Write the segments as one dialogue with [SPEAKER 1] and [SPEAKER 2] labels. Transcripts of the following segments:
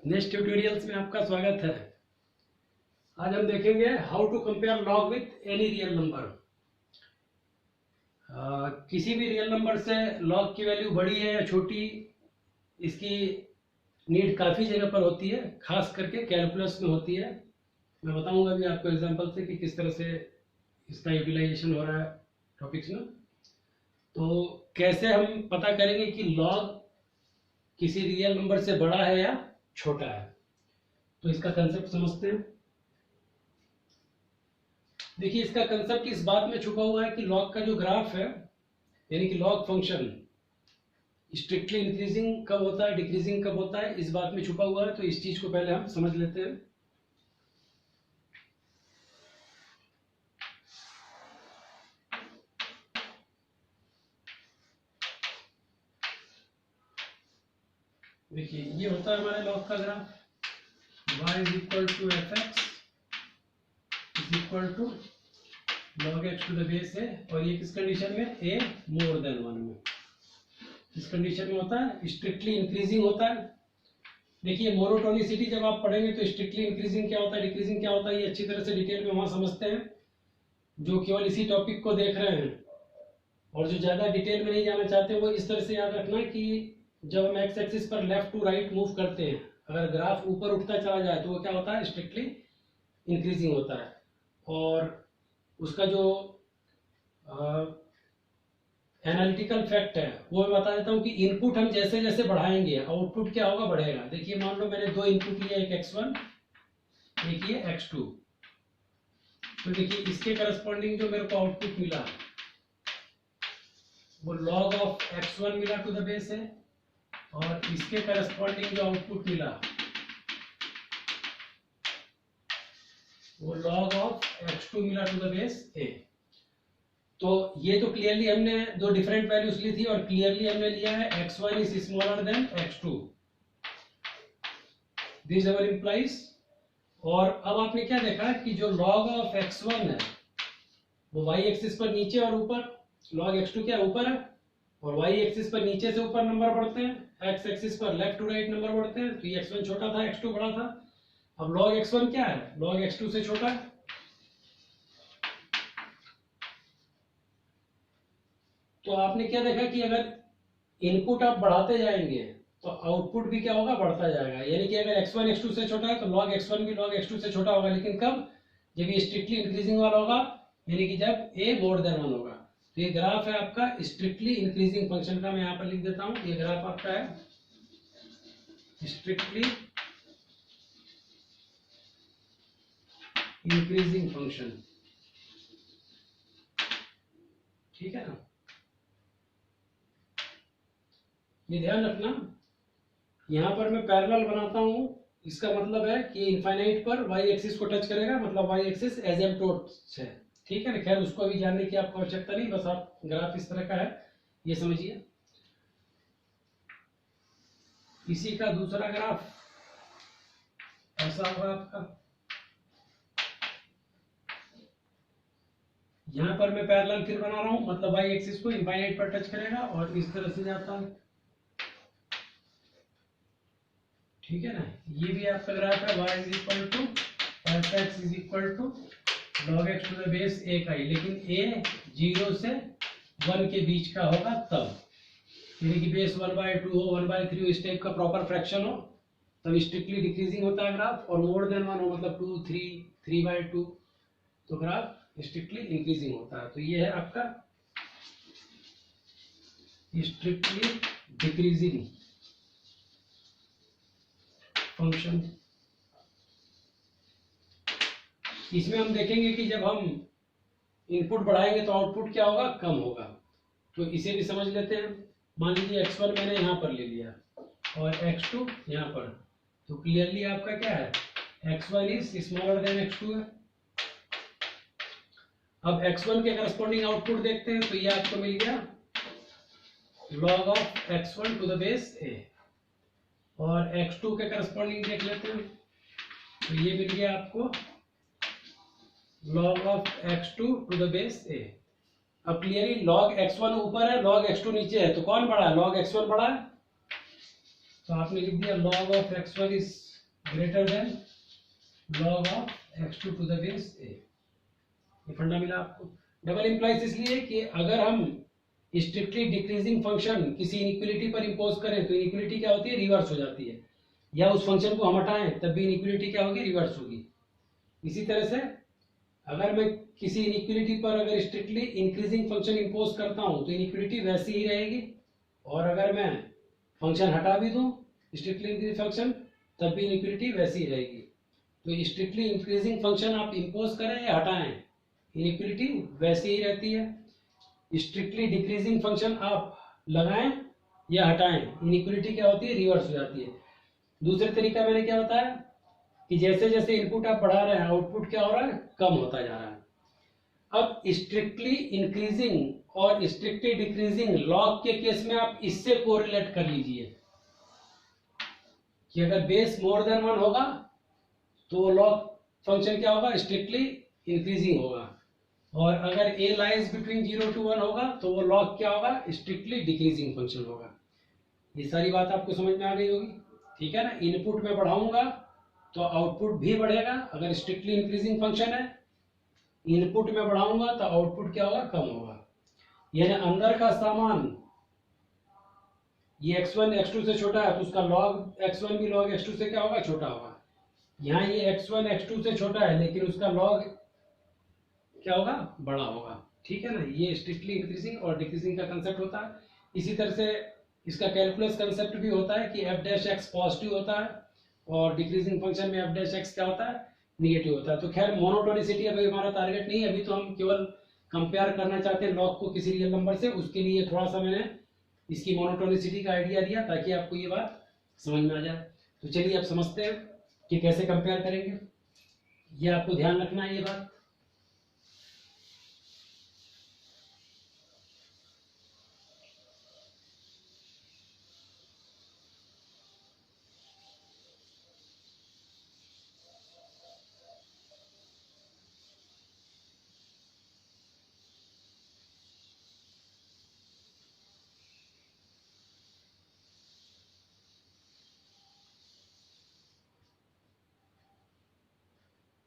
[SPEAKER 1] Next tutorials में आपका स्वागत है। आज हम देखेंगे how to compare log with any real number. किसी भी रियल नंबर से लॉग की वैल्यू बड़ी है या छोटी, इसकी नीड काफ़ी जगह पर होती है, खास करके कैलकुलस में होती है। मैं बताऊंगा अभी आपको एग्जांपल से कि किस तरह से इसका यूटिलाइजेशन हो रहा है टॉपिक्स में। तो कैसे हम पता करेंगे कि लॉग किसी रियल नंबर से बड़ा है या छोटा है, तो इसका कंसेप्ट समझते हैं। देखिए, इसका कंसेप्ट इस बात में छुपा हुआ है कि लॉग का जो ग्राफ है, यानी कि लॉग फंक्शन स्ट्रिक्टली इंक्रीजिंग कब होता है, डिक्रीजिंग कब होता है, इस बात में छुपा हुआ है। तो इस चीज को पहले हम समझ लेते हैं। देखिए, ये होता है हमारे लॉग का graph. y is equal to F X is equal to log X to the base है, और ये किस कंडीशन में, a मोर देन 1 में। इस कंडीशन में होता है स्ट्रिक्टली इंक्रीजिंग होता है। देखिए, मोनोटोनिसिटी जब आप पढ़ेंगे तो स्ट्रिक्टली इंक्रीजिंग क्या होता है, डिक्रीजिंग क्या होता है, ये अच्छी तरह से डिटेल में वहां समझते हैं। जो केवल इसी टॉपिक को देख रहे हैं और जो ज्यादा डिटेल में नहीं जाना चाहते, वो इस तरह से याद रखना कि जब हम एक्स एक्सिस पर लेफ्ट टू राइट मूव करते हैं, अगर ग्राफ ऊपर उठता चला जाए तो वो क्या होता है, स्ट्रिक्टली इंक्रीजिंग होता है। और उसका जो एनालिटिकल फैक्ट है वो मैं बता देता हूँ कि इनपुट हम जैसे जैसे बढ़ाएंगे आउटपुट क्या होगा, बढ़ेगा। देखिए, मान लो मैंने दो इनपुट लिया, एक x1 एक ये x2। तो देखिए, इसके करस्पॉन्डिंग जो मेरे को आउटपुट मिला वो log ऑफ x1 मिला टू द बेस है, और इसके करस्पॉन्डिंग जो आउटपुट मिला वो log ऑफ x2 मिला टू द बेस a। तो ये तो क्लियरली हमने दो डिफरेंट वैल्यूज ली थी, और क्लियरली हमने लिया है x1 is smaller than x2, this our implies. और अब आपने क्या देखा कि जो log ऑफ x1 है वो y एक्सिस पर नीचे और ऊपर, log x2 क्या ऊपर है, और y एक्सिस पर नीचे से ऊपर नंबर बढ़ते हैं, x एक्सिस पर लेफ्ट टू राइट नंबर बढ़ते हैं। तो ये x1 छोटा था, x2 बड़ा था। अब log x1 क्या है, log x2 से छोटा है। तो आपने क्या देखा कि अगर इनपुट आप बढ़ाते जाएंगे तो आउटपुट भी क्या होगा, बढ़ता जाएगा। यानी कि अगर x1 x2 से छोटा है तो log x1 भी log x2 से छोटा होगा। लेकिन कब, जब ये स्ट्रिक्टली इंक्रीजिंग वाला होगा, यानी कि जब a मोर देन 1 होगा। तो ये ग्राफ है आपका स्ट्रिक्टली इंक्रीजिंग फंक्शन का। मैं यहाँ पर लिख देता हूँ, ये ग्राफ आपका है स्ट्रिक्टली इंक्रीजिंग फंक्शन। ठीक है ना, ये ध्यान रखना। यहाँ पर मैं पैरेलल बनाता हूँ, इसका मतलब है कि इनफाइनाइट पर y एक्सिस को टच करेगा, मतलब y एक्सिस एजेम्प्टोट है। ठीक है ना, खैर उसको अभी जानने की आपको आवश्यकता नहीं, बस आप ग्राफ इस तरह का है ये समझिए। इसी का दूसरा ग्राफ ऐसा होगा आपका। यहाँ पर मैं पैरेलल फिर बना रहा हूँ, मतलब y एक्सिस को इनफाइनाइट पर टच करेगा और इस तरह से जाता है। ठीक है ना, ये भी आपका ग्राफ है y is equal to F X is equal to log x to the base a का ही, लेकिन a 0 से 1 के बीच का होगा तब, यानी कि बेस 1/2 हो, 1/3 हो, इस टाइप का प्रॉपर फ्रैक्शन हो, तब स्ट्रिक्टली डिक्रीजिंग होता है ग्राफ। और मोर देन 1 हो, मतलब 2, 3, 3/2, तो ग्राफ स्ट्रिक्टली इंक्रीजिंग होता है। तो ये है आपका स्ट्रिक्टली डिक्रीजिंग फंक्शन। इसमें हम देखेंगे कि जब हम इनपुट बढ़ाएंगे तो आउटपुट क्या होगा, कम होगा। तो इसे भी समझ लेते हैं। मान लीजिए x1 मैंने यहाँ पर ले लिया और x2 यहाँ पर, तो क्लियरली आपका क्या है, x1 is smaller than x2 है। अब x1 के करस्पॉन्डिंग आउटपुट देखते हैं, तो ये आपको मिल गया log of x1 to the base a, और x2 के करस्पॉन्डिंग देख लेते हैं, तो ये मिल गया आपको log of x2 to the base a। अब क्लियरली log x1 ऊपर है, log x2 नीचे है, तो कौन बड़ा है, log x1 बड़ा है। तो आपने लिख दिया log of x1 is greater than log of x2 to the base a। ये फंडा मिला आपको। डबल इंप्लाइज इसलिए कि अगर हम स्ट्रिक्टली डिक्रीजिंग फंक्शन किसी इनइक्वालिटी पर इंपोज करें तो इनइक्वालिटी क्या होती है, रिवर्स हो जाती है, या उस फंक्शन को हम हटाएं तब भी इनइक्वालिटी क्या होगी, रिवर्स होगी। इसी तरह से अगर मैं किसी इनइक्वालिटी पर अगर स्ट्रिक्टली इंक्रीजिंग फंक्शन इंपोज करता हूं तो इनइक्वालिटी वैसी ही रहेगी, और अगर मैं फंक्शन हटा भी दूं स्ट्रिक्टली इंक्रीजिंग फंक्शन तब भी इनइक्वालिटी वैसी ही रहेगी। तो स्ट्रिक्टली इंक्रीजिंग फंक्शन आप इंपोज करें या हटाएं इनइक्वालिटी वैसी ही रहती है। स्ट्रिक्टली डिक्रीजिंग फंक्शन आप लगाएं या हटाएं इनइक्वालिटी क्या होती है, रिवर्स हो जाती है। दूसरे तरीका मैंने क्या बताया कि जैसे जैसे इनपुट आप बढ़ा रहे हैं आउटपुट क्या हो रहा है, कम होता जा रहा है। अब स्ट्रिक्टली इंक्रीजिंग और स्ट्रिक्टली डिक्रीजिंग लॉग के केस में आप इससे कोरिलेट कर लीजिए कि अगर बेस मोर देन 1 होगा तो लॉग फंक्शन क्या होगा, स्ट्रिक्टली इंक्रीजिंग होगा, और अगर a लाइज बिटवीन 0 to 1 होगा तो वो लॉग क्या होगा, स्ट्रिक्टली डिक्रीजिंग फंक्शन होगा। ये सारी बात आपको समझ में आ गई होगी, ठीक है ना। इनपुट में बढ़ाऊंगा तो आउटपुट भी बढ़ेगा अगर स्ट्रिक्टली इंक्रीजिंग फंक्शन है, इनपुट में बढ़ाऊंगा तो आउटपुट क्या होगा, कम होगा। यानी अंदर का सामान ये x1 x2 से छोटा है तो उसका log x1 भी log x2 से क्या होगा, छोटा होगा। यहाँ ये x1 x2 से छोटा है लेकिन उसका log क्या होगा, बड़ा होगा, ठीक है ना। ये स्ट्रिक्टली इंक्रीजिंग और डिक्रीजिंग का कंसेप्ट होता है। इसी तरह से इसका कैलकुलस कंसेप्ट भी होता है कि f डैश x पॉजिटिव होता है और डिक्रीजिंग फंक्शन में f डैश x क्या होता है, निगेटिव होता है। तो खैर मोनोटोनिसिटी अभी हमारा टारगेट नहीं है, अभी तो हम केवल कंपेयर करना चाहते हैं लॉग को किसी रियल नंबर से। उसके लिए थोड़ा सा मैंने इसकी मोनोटोनिसिटी का आइडिया दिया ताकि आपको ये बात समझ में आ जाए। तो चलिए अब समझते हैं कि कैसे कंपेयर करेंगे, ये आपको ध्यान रखना है ये बात।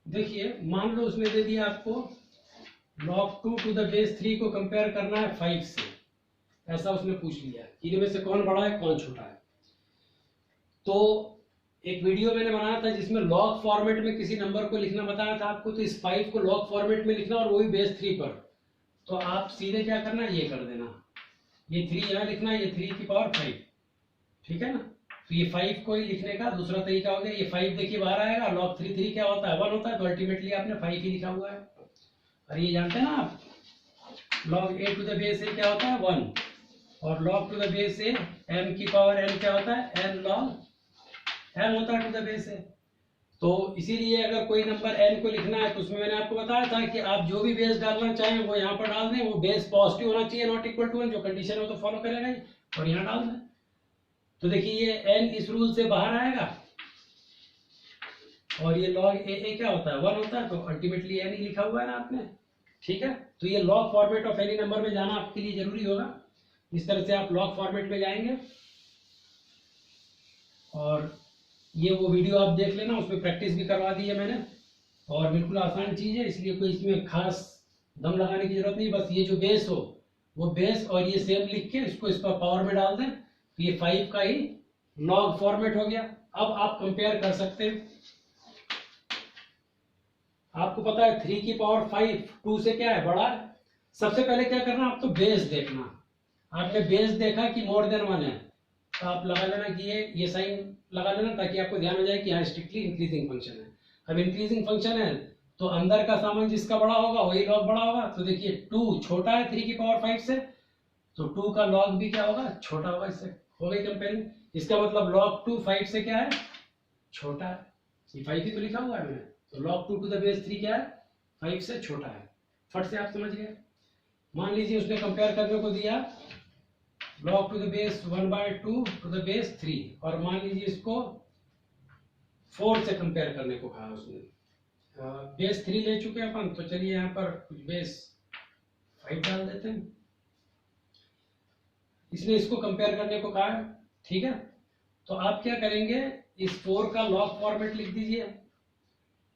[SPEAKER 1] देखिए मान लो उसने दे दिया आपको log 2 टू द बेस 3 को कंपेयर करना है 5 से, ऐसा उसने पूछ लिया कि इनमें से कौन बड़ा है कौन छोटा है। तो एक वीडियो मैंने बनाया था जिसमें लॉग फॉर्मेट में किसी नंबर को लिखना बताया था आपको, तो इस 5 को लॉग फॉर्मेट में लिखना और वो भी बेस 3 पर। तो आप सीधे क्या करना, ये कर देना, ये 3 यहाँ लिखना, ये 3 की पावर 5, ठीक है ना। तो ये 5 को ही लिखने का दूसरा तरीका हो गया। ये 5 देखिए बाहर आएगा, log 3 क्या होता है, 1 होता है, तो अल्टीमेटली आपने 5 ही लिखा हुआ है। और ये जानते हैं ना आप log a to the base a क्या होता है, 1, और log to the base a m की पावर n क्या होता है, n log m होता है टू द बेस a। तो इसीलिए अगर कोई नंबर n को लिखना है तो उसमें मैंने आपको बताया था कि आप जो भी बेस डालना चाहें वो यहाँ पर डाल दें, वो बेस पॉजिटिव होना चाहिए, नॉट इक्वल टू 1, जो कंडीशन है तो फॉलो करेगा ही, और यहाँ डाल दें। तो देखिए ये n इस रूल से बाहर आएगा और ये log a क्या होता है, 1 होता है, तो अल्टीमेटली n ही लिखा हुआ है ना आपने, ठीक है। तो ये log format of any number में जाना आपके लिए जरूरी होगा। इस तरह से आप log फॉर्मेट में जाएंगे और ये वो वीडियो आप देख लेना, उसमें प्रैक्टिस भी करवा दी है मैंने, और बिल्कुल आसान चीज है, इसलिए कोई इसमें खास दम लगाने की जरूरत नहीं। बस ये जो बेस हो वो बेस और ये सेम लिख के इसको इस पर पावर में डाल दें, तो ये 5 का ही लॉग फॉर्मेट हो गया। अब आप कंपेयर कर सकते हैं, आपको पता है 3 की पावर 5 2 से क्या है, बड़ा है। सबसे पहले क्या करना, आप तो बेस देखना, आपने बेस देखा कि मोर देन 1 है तो आप लगा लेना कि ये साइन लगा लेना, ताकि आपको ध्यान हो जाए कि यहाँ स्ट्रिक्टली इंक्रीजिंग फंक्शन है। अब इंक्रीजिंग फंक्शन है तो अंदर का सामान जिसका बड़ा होगा वही लॉग बड़ा होगा। तो देखिए 2 छोटा है 3 की पावर 5 से, तो 2 का लॉग भी क्या होगा, छोटा होगा, इससे हो गई कंपेयरिंग। इसका मतलब log 2 5 से क्या है, छोटा है, ये 5 ही तो लिखा हुआ है मैंने, तो log 2 टू द बेस 3 क्या है, 5 से छोटा है। फट से आप समझ गए। मान लीजिए उसने कंपेयर करने को दिया log to the base 1/2 to the base 3, और मान लीजिए इसको 4 से कंपेयर करने को कहा उसने। बेस 3 ले चुके हैं अपन, तो चलिए यहाँ पर कुछ बेस 5 डाल देते हैं। इसने इसको कंपेयर करने को कहा है, ठीक है। तो आप क्या करेंगे, इस 4 का लॉग फॉर्मेट लिख दीजिए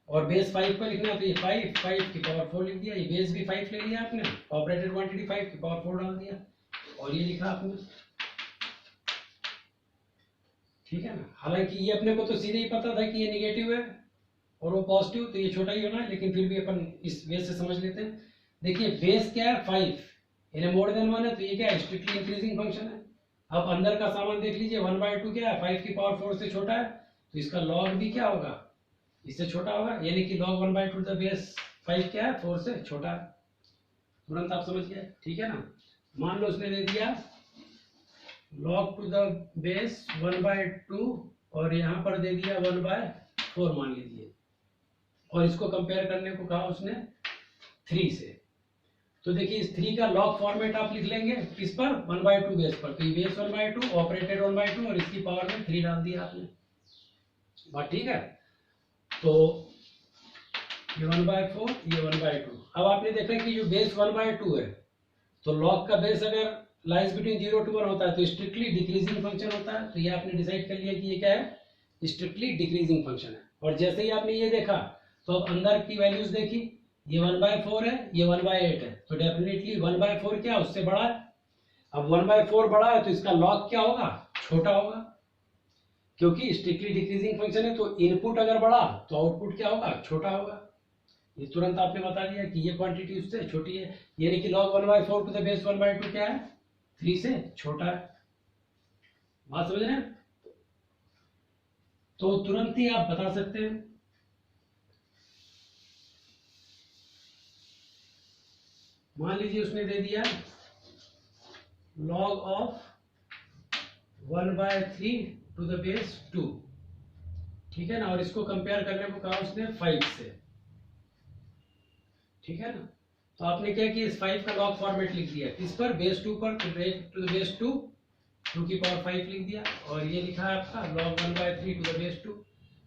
[SPEAKER 1] और बेस 5 पर लिखना है तो ये 5 की पावर 4 लिख दिया, ये बेस भी 5 ले लिया आपने, ऑपरेटेड क्वांटिटी 5 की पावर 4 डाल दिया और ये लिखा आपने, ठीक है ना। हालांकि ये अपने को तो सीधे ही पता था कि ये नेगेटिव है और वो पॉजिटिव, तो ये छोटा ही होना है, लेकिन फिर भी अपन इस बेस से समझ लेते हैं। देखिए बेस क्या है 5, इन्हें मोर देन 1 है, तो ये क्या है, स्ट्रिक्टली इंक्रीजिंग फंक्शन है। अब अंदर का सामान देख लीजिए, 1/2 क्या है, 5 की पावर 4 से छोटा है, तो इसका लॉग भी क्या होगा, इससे छोटा होगा, यानी कि log 1/2 द बेस 5 क्या है, 4 से छोटा है। तुरंत आप समझ गए, ठीक है ना। मान लो उसने दे दिया log टू द बेस 1/2 और यहाँ पर दे दिया 1/4 मान लीजिए, और इसको कंपेयर करने को कहा उसने 3 से। तो देखिए इस 3 का लॉग फॉर्मेट आप लिख लेंगे किस पर, 1/2 बेस पर, तो ये बेस 1/2 ऑपरेटेड 1/2 और इसकी पावर में 3 डाल दिया आपने, बात ठीक है। तो ये 1/4, ये 1/2। अब आपने देखा कि जो बेस 1/2 है, तो लॉग का बेस अगर लाइज बिटवीन 0 to 1 होता है तो स्ट्रिक्टली डिक्रीजिंग फंक्शन होता है, तो ये आपने डिसाइड कर लिया कि ये क्या है, स्ट्रिक्टली डिक्रीजिंग फंक्शन है। और जैसे ही आपने ये देखा तो अब अंदर की वैल्यूज देखी, ये 1/4 है, ये 1/8 है, तो डेफिनेटली 1/4 क्या है, उससे बड़ा है। अब 1/4 बड़ा है तो इसका लॉग क्या होगा, छोटा होगा, क्योंकि स्ट्रिक्टली डिक्रीजिंग फंक्शन है, तो इनपुट अगर बड़ा तो आउटपुट क्या होगा, छोटा होगा। ये तुरंत आपने बता दिया कि ये क्वांटिटी उससे छोटी है, यानी कि log 1/4 टू द बेस 1/2 क्या है, 3 से छोटा है। बात समझ रहे हैं। तो तुरंत ही आप बता सकते हैं, मान लीजिए उसने दे दिया log of 1/3 to the base 2, ठीक है ना, और इसको कंपेयर करने को कहा उसने 5 से, ठीक है ना। तो आपने क्या किया, इस 5 का लॉग फॉर्मेट लिख दिया, किस पर, बेस 2 पर, टू द बेस 2 की पावर 5 लिख दिया, और ये लिखा है आपका log 1/3 टू द बेस 2।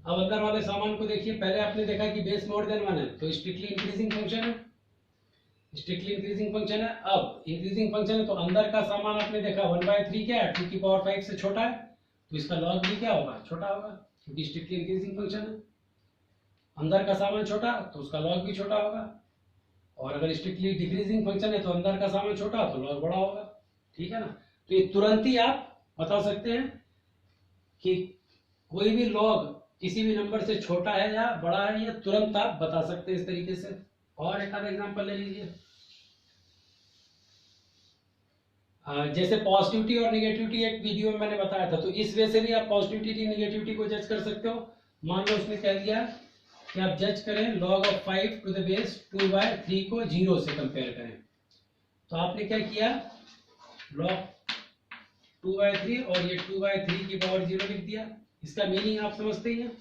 [SPEAKER 1] अब अंदर वाले सामान को देखिए, पहले आपने देखा कि बेस मोर देन 1 है, तो स्ट्रिक्टली इंक्रीजिंग फंक्शन है, स्ट्रिक्टली इंक्रीजिंग फंक्शन है। अब इंक्रीजिंग फंक्शन है तो अंदर का सामान आपने देखा 1/3 क्या है, 2 की पावर 5 से छोटा है, तो इसका लॉग भी क्या होगा, छोटा होगा, क्योंकि स्ट्रिक्टली इंक्रीजिंग फंक्शन है। अंदर का सामान छोटा तो उसका लॉग भी छोटा होगा, और अगर स्ट्रिक्टली डिक्रीजिंग फंक्शन है तो अंदर का सामान छोटा तो लॉग बड़ा होगा, ठीक है ना। तो ये तुरंत ही आप बता सकते हैं कि कोई भी लॉग किसी भी नंबर से छोटा है या बड़ा है, ये तुरंत आप बता सकते हैं इस तरीके से। और एक आधा एग्जांपल ले लीजिए, जैसे पॉजिटिविटी और निगेटिविटी एक वीडियो में मैंने बताया था, तो इस वे से भी आप पॉजिटिविटी निगेटिविटी को जज कर सकते हो। मान लो उसने कह दिया कि आप जज करें log of 5 to the base 2/3 को 0 से कंपेयर करें, तो आपने क्या किया, log 2/3 और ये 2/3 की पावर 0 लिख दिया। इसका मीनिंग आप समझते ही हैं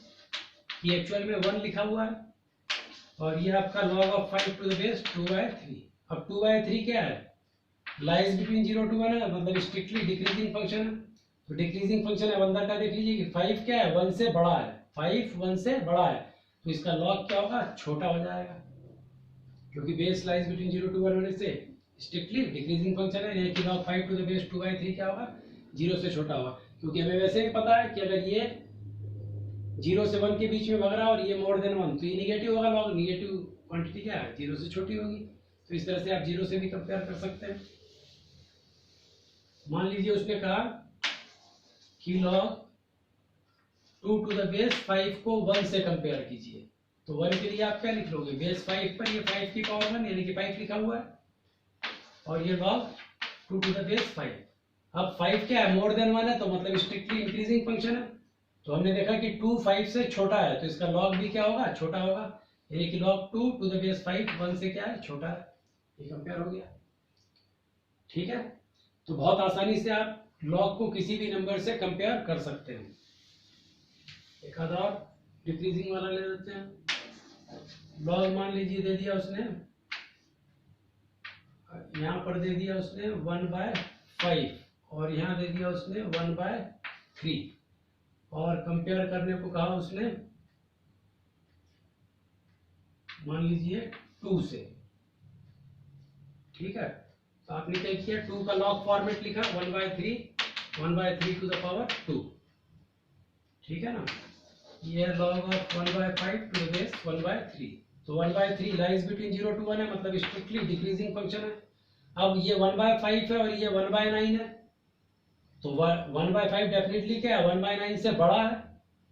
[SPEAKER 1] कि एक्चुअल में 1 लिखा हुआ है, और ये आपका log of 5 to the base 2/3। अब 2/3 क्या है, लाइज बिटवीन 0 to 1 है, मतलब स्ट्रिक्टली डिक्रीजिंग फंक्शन है, तो डिक्रीजिंग फंक्शन है। अंदर का देख लीजिए कि 5 क्या है, 1 से बड़ा है, 5 1 से बड़ा है, तो इसका लॉग क्या होगा, छोटा हो जाएगा, क्योंकि बेस लाइज बिटवीन 0 to 1 होने से स्ट्रिक्टली डिक्रीजिंग फंक्शन है, यानी कि log 5 टू द बेस 2/3 क्या होगा, 0 से छोटा होगा। क्योंकि हमें वैसे भी पता है कि अगर ये 0 से 1 के बीच में भाग रहा है और ये मोर देन 1, तो ये निगेटिव होगा, लॉग निगेटिव क्वांटिटी क्या है, 0 से छोटी होगी। तो इस तरह से आप 0 से भी कंपेयर कर सकते हैं। मान लीजिए उसने कहा कि log 2 टू द बेस 5 को 1 से कंपेयर कीजिए, तो 1 के लिए आप क्या लिख लोगे, बेस 5 पर ये 5 की पावर 1 यानी कि 5 लिखा हुआ है, और ये log 2 टू द बेस 5। अब 5 क्या है, मोर देन 1 है, तो मतलब स्ट्रिक्टली इंक्रीजिंग फंक्शन है, तो हमने देखा कि 2 5 से छोटा है, तो इसका log भी क्या होगा, छोटा होगा, यानी कि log 2 टू द बेस 5 1 से क्या है, छोटा है। ये कंपेयर हो गया, ठीक है। तो बहुत आसानी से आप log को किसी भी नंबर से कंपेयर कर सकते हैं। एक आधा और डिक्रीजिंग वाला ले लेते हैं। log मान लीजिए दे दिया उसने, यहाँ पर दे दिया उसने 1/5 और यहाँ दे दिया उसने 1/3, और कंपेयर करने को कहा उसने मान लीजिए 2 से, ठीक है। तो आपने क्या किया, 2 का लॉग फॉर्मेट लिखा 1/3 टू द पावर 2, ठीक है ना, ये log of 1/5 to the base 1/3, तो 1/3 लाइज बिटवीन 0 to 1 है, मतलब स्ट्रिक्टली डिक्रीजिंग फंक्शन है। अब ये 1/5 है और ये 1/9 है, तो 1/5 डेफिनेटली क्या है, 1/9 से बड़ा है।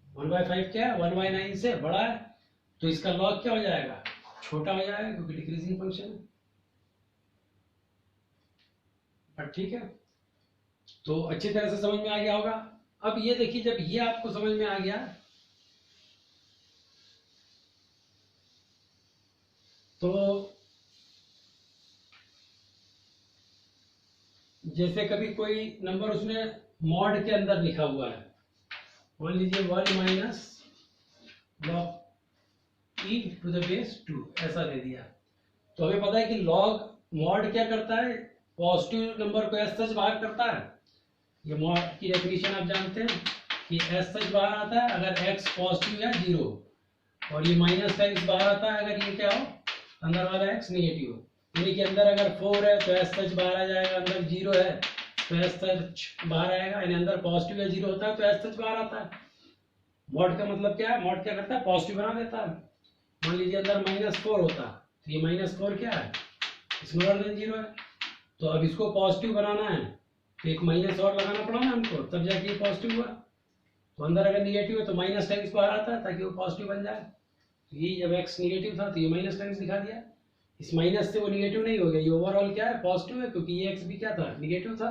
[SPEAKER 1] 1/5 क्या है, 1/9 से बड़ा है, तो इसका log क्या हो जाएगा, छोटा हो जाएगा, क्योंकि डिक्रीजिंग फंक्शन है। पर ठीक है, तो अच्छी तरह से समझ में आ गया होगा। अब ये देखिए, जब ये आपको समझ में आ गया, तो जैसे कभी कोई नंबर उसने मॉड के अंदर लिखा हुआ है, मान लीजिए 1 minus log e to the base 2 ऐसा दे दिया, तो हमें पता है कि log मॉड क्या करता है, पॉजिटिव नंबर को एज सच बाहर करता है। ये मॉड की डेफिनेशन आप जानते हैं कि एज सच बाहर आता है अगर x पॉजिटिव या 0, और ये माइनस का x बाहर आता है अगर ये क्या हो, अंदर वाला x नेगेटिव हो। यानी कि अंदर अगर 4 है तो एज सच बाहर आ जाएगा, अंदर 0 है तो एज सच बाहर आएगा, यानी अंदर पॉजिटिव या 0 होता है तो एज सच बाहर आता है। मॉड का मतलब क्या है, मॉड क्या करता है, पॉजिटिव बना देता है। मान लीजिए अंदर -4 होता तो ये -4 क्या है, स्मॉलर देन 0 है, तो अब इसको पॉजिटिव बनाना है तो एक माइनस और लगाना पड़ा ना हमको, तब जाके ये पॉजिटिव हुआ। तो अंदर अगर निगेटिव है तो माइनस टाइम्स बाहर आता है ताकि वो पॉजिटिव बन जाए। तो ये जब x निगेटिव था तो ये माइनस टाइम्स दिखा दिया, इस माइनस से वो निगेटिव नहीं हो गया, ये ओवरऑल क्या है, पॉजिटिव है, क्योंकि ये x भी क्या था, निगेटिव था,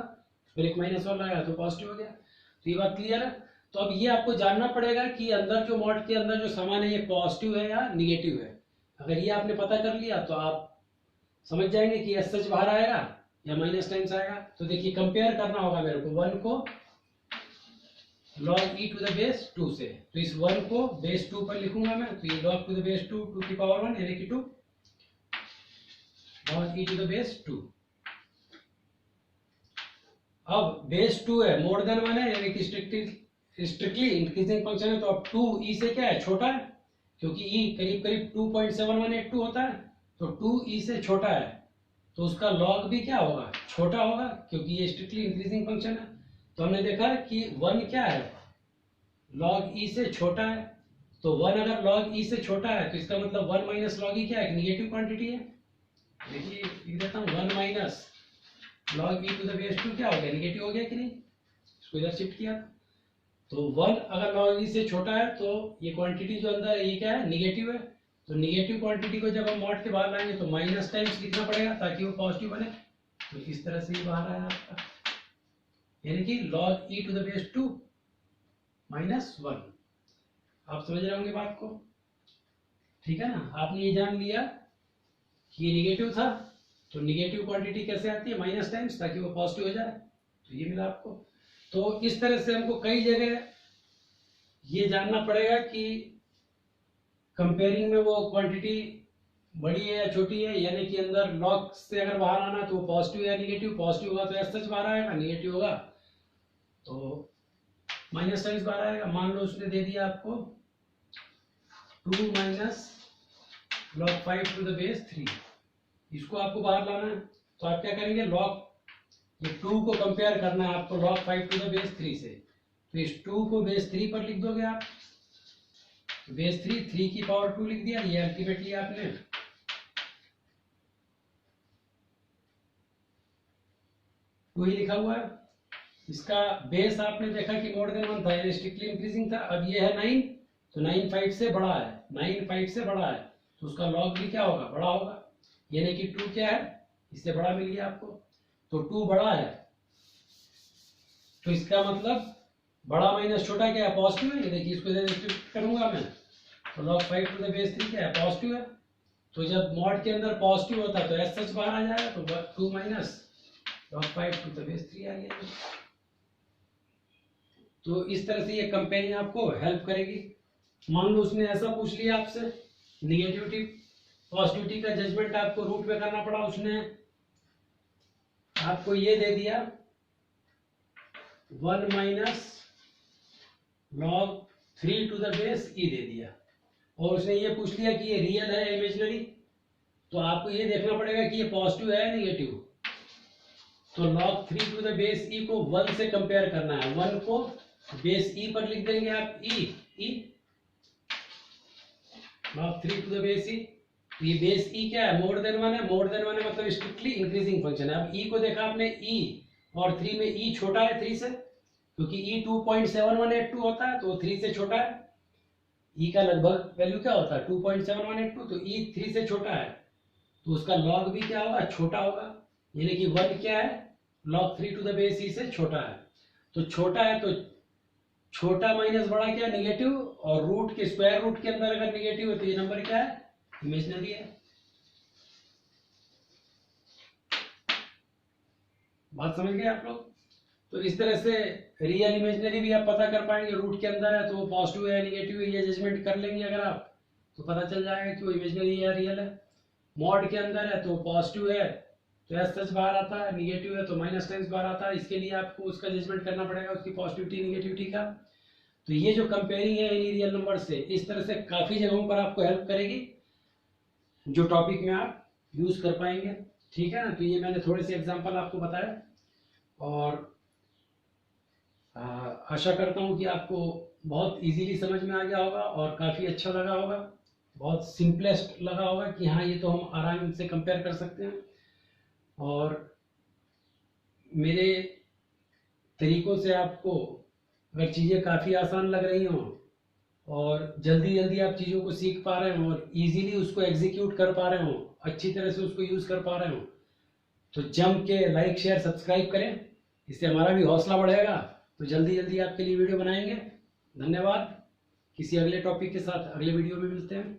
[SPEAKER 1] फिर एक माइनस और लगाया तो पॉजिटिव हो गया। तो ये बात क्लियर है। तो अब ये आपको जानना पड़ेगा कि अंदर जो मॉड के अंदर जो सामान है ये पॉजिटिव है या निगेटिव है। अगर ये आपने पता कर लिया तो आप समझ जाएंगे कि एस सच बाहर आएगा या माइनस टाइम्स आएगा। तो देखिए कंपेयर करना होगा मेरे को 1 को log e to the base 2 से, तो इस 1 को बेस 2 पर लिखूंगा मैं, तो ये log टू द बेस 2 2 की पावर 1 यानी कि 2 log e to the base 2। अब बेस 2 है, मोर देन 1 है, यानी कि स्ट्रिक्टली इंक्रीजिंग फंक्शन है, तो अब 2 e से क्या है, छोटा है, क्योंकि e करीब करीब 2.7182 होता है, तो 2 e से छोटा है, तो उसका log भी क्या होगा, छोटा होगा, क्योंकि ये स्ट्रिक्टली इंक्रीजिंग फंक्शन है। तो हमने देखा कि 1 क्या है, log e से छोटा है, तो 1 अगर log e से छोटा है तो इसका मतलब 1 माइनस log e क्या है, निगेटिव क्वांटिटी है। देखिए लिख देता हूँ 1 minus log e to the base 2 क्या हो गया, निगेटिव हो गया कि नहीं, इसको इधर शिफ्ट किया, तो 1 अगर log e से छोटा है तो ये क्वांटिटी जो अंदर है ये क्या है, निगेटिव है। तो निगेटिव क्वांटिटी को जब हम मॉड के बाहर लाएंगे तो माइनस टाइम्स लिखना पड़ेगा ताकि वो पॉजिटिव बने, तो इस तरह से ये बाहर आया आपका, यानी कि log e to the base 2 minus 1। आप समझ रहे होंगे बात को, ठीक है ना। आपने ये जान लिया कि ये निगेटिव था, तो निगेटिव क्वांटिटी कैसे आती है, माइनस टाइम्स, ताकि वो पॉजिटिव हो जाए, तो ये मिला आपको। तो इस तरह से हमको कई जगह ये जानना पड़ेगा कि कंपेयरिंग में वो क्वांटिटी बड़ी है या छोटी है, यानी कि अंदर लॉग से अगर बाहर आना तो पॉजिटिव या निगेटिव, पॉजिटिव होगा तो एस सच बाहर आएगा, निगेटिव होगा तो माइनस टाइम्स बाहर आएगा। मान लो उसने दे दिया आपको 2 minus log 5 to the base 3, इसको आपको बाहर लाना है, तो आप क्या करेंगे, log ये 2 को कंपेयर करना है आपको log 5 टू द बेस 3 से, तो इस 2 को बेस 3 पर लिख दोगे आप, बेस 3 की पावर 2 लिख दिया, ये अल्टीमेटली आपने 2 ही लिखा हुआ है। इसका बेस आपने देखा कि मोर देन 1 था, यानी स्ट्रिक्टली इंक्रीजिंग था। अब ये है 9, तो 9 5 से बड़ा है, 9 5 से बड़ा है, तो उसका log भी क्या होगा, बड़ा होगा, यानी कि 2 क्या है, इससे बड़ा मिल गया आपको, तो 2 बड़ा है, तो इसका मतलब बड़ा माइनस छोटा क्या है, पॉजिटिव है। ये देखिए इसको इधर शिफ्ट करूंगा मैं, तो log 5 टू द बेस 3 क्या है, पॉजिटिव है, तो जब मॉड के अंदर पॉजिटिव होता है तो एस सच बाहर आ जाएगा, तो 2 minus log 5 to the base 3 आ गया। तो इस तरह से ये कंपेयरिंग आपको हेल्प करेगी। मान लो उसने ऐसा पूछ लिया आपसे, निगेटिविटी पॉजिटिविटी का जजमेंट आपको रूट में करना पड़ा, उसने आपको ये दे दिया 1 minus log 3 to the base e दे दिया, और उसने ये पूछ लिया कि ये रियल है या इमेजिनरी, तो आपको ये देखना पड़ेगा कि ये पॉजिटिव है या निगेटिव। तो log 3 to the base e को 1 से कंपेयर करना है, 1 को बेस ई पर लिख देंगे आप ई log 3 to the base e। तो ये बेस ई क्या है, मोर देन 1 है, मोर देन 1 है मतलब स्ट्रिक्टली इंक्रीजिंग फंक्शन है। अब ई को देखा आपने ई और 3 में ई छोटा है 3 से, क्योंकि ई 2.7182 होता है तो 3 से छोटा है। ई का लगभग वैल्यू क्या होता है 2.7182, तो ई 3 से छोटा है तो उसका लॉग भी क्या होगा, छोटा होगा। यानी कि 1 क्या है, log 3 टू द बेस ई से छोटा है। तो छोटा है तो छोटा माइनस बड़ा क्या, नेगेटिव, और रूट के स्क्वायर रूट के अंदर अगर नेगेटिव है तो ये नंबर क्या है, इमेजिनरी है। बात समझ गए आप लोग। तो इस तरह से रियल इमेजिनरी भी आप पता कर पाएंगे। रूट के अंदर है तो वो पॉजिटिव है नेगेटिव है ये जजमेंट कर लेंगे अगर आप, तो पता चल जाएगा कि वो इमेजिनरी है रियल है। मॉड के अंदर है तो पॉजिटिव है तो एस सच बाहर आता है, निगेटिव है तो माइनस टाइम्स बाहर आता है। इसके लिए आपको उसका जजमेंट करना पड़ेगा, उसकी पॉजिटिविटी निगेटिविटी का। तो ये जो कंपेयरिंग है एनी रियल नंबर से, इस तरह से काफी जगहों पर आपको हेल्प करेगी जो टॉपिक में आप यूज कर पाएंगे। ठीक है ना। तो ये मैंने थोड़े से एग्जांपल आपको बताया और आशा करता हूँ कि आपको बहुत इजीली समझ में आ गया होगा और काफ़ी अच्छा लगा होगा, बहुत सिंपलेस्ट लगा होगा कि हाँ ये तो हम आराम से कंपेयर कर सकते हैं। और मेरे तरीकों से आपको अगर चीज़ें काफ़ी आसान लग रही हों और जल्दी जल्दी आप चीज़ों को सीख पा रहे हों और इजीली उसको एग्जीक्यूट कर पा रहे हों, अच्छी तरह से उसको यूज़ कर पा रहे हों, तो जम के लाइक शेयर सब्सक्राइब करें, इससे हमारा भी हौसला बढ़ेगा। तो जल्दी जल्दी आपके लिए वीडियो बनाएंगे। धन्यवाद। किसी अगले टॉपिक के साथ अगले वीडियो में मिलते हैं।